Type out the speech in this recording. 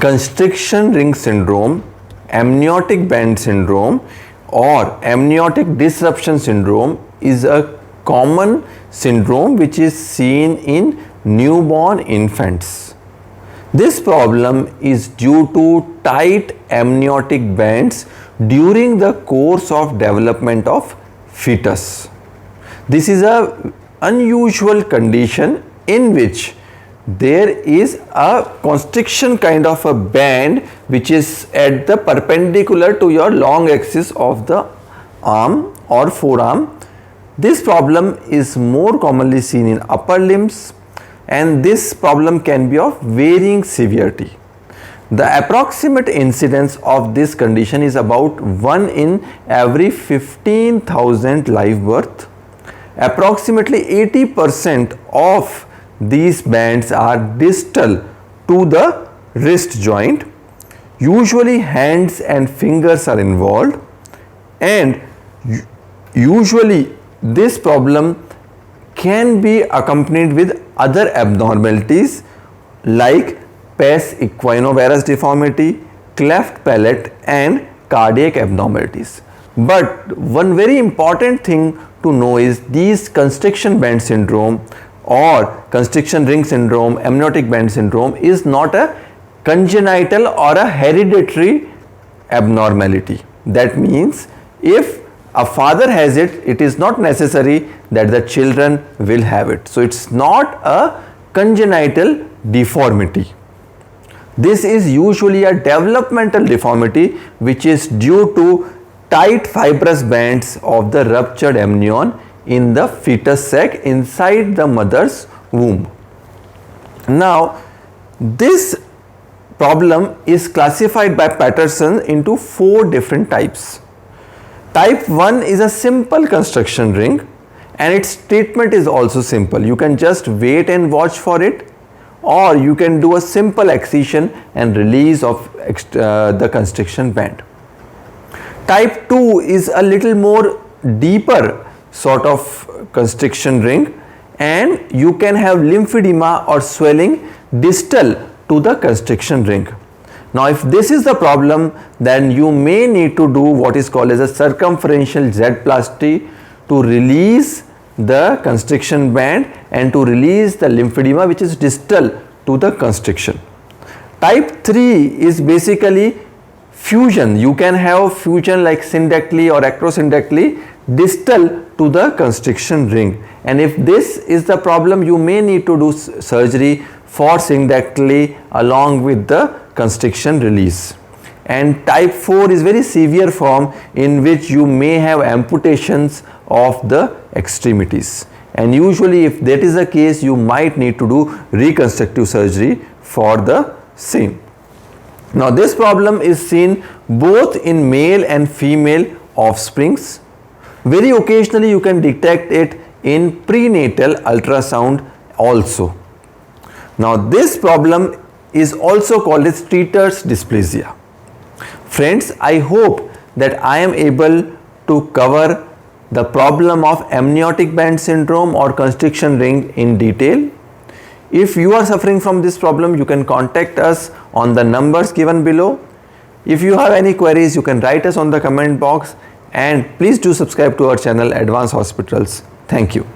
constriction ring syndrome, amniotic band syndrome or amniotic disruption syndrome is a common syndrome which is seen in newborn infants. This problem is due to tight amniotic bands during the course of development of fetus. This is an unusual condition in which there is a constriction kind of a band which is at the perpendicular to your long axis of the arm or forearm. This problem is more commonly seen in upper limbs, and this problem can be of varying severity. The approximate incidence of this condition is about 1 in every 15,000 live birth. Approximately 80% of these bands are distal to the wrist joint. Usually hands and fingers are involved, and usually this problem can be accompanied with other abnormalities like pes equinovarus deformity, cleft palate and cardiac abnormalities. But one very important thing to know is these constriction band syndrome or constriction ring syndrome, amniotic band syndrome is not a congenital or a hereditary abnormality. That means if a father has it, it is not necessary that the children will have it. So it's not a congenital deformity. This is usually a developmental deformity which is due to tight fibrous bands of the ruptured amnion in the fetus sac inside the mother's womb. Now, this problem is classified by Patterson into 4 different types. Type 1 is a simple constriction ring, and its treatment is also simple. You can just wait and watch for it, or you can do a simple excision and release of the constriction band. Type 2 is a little more deeper sort of constriction ring, and you can have lymphedema or swelling distal to the constriction ring. Now, if this is the problem, then you may need to do what is called as a circumferential Z-plasty to release the constriction band and to release the lymphedema which is distal to the constriction. Type 3 is basically fusion. You can have fusion like syndactyly or acrosyndactyly distal to the constriction ring, and if this is the problem, you may need to do surgery for syndactyly along with the constriction release. And type 4 is very severe form in which you may have amputations of the extremities, and usually if that is the case, you might need to do reconstructive surgery for the same. Now, this problem is seen both in male and female offsprings. Very occasionally you can detect it in prenatal ultrasound also. Now, this problem is also called as Streeter's dysplasia. Friends, I hope that I am able to cover the problem of amniotic band syndrome or constriction ring in detail. If you are suffering from this problem, you can contact us on the numbers given below. If you have any queries, you can write us on the comment box, and please do subscribe to our channel Advanced Hospitals. Thank you.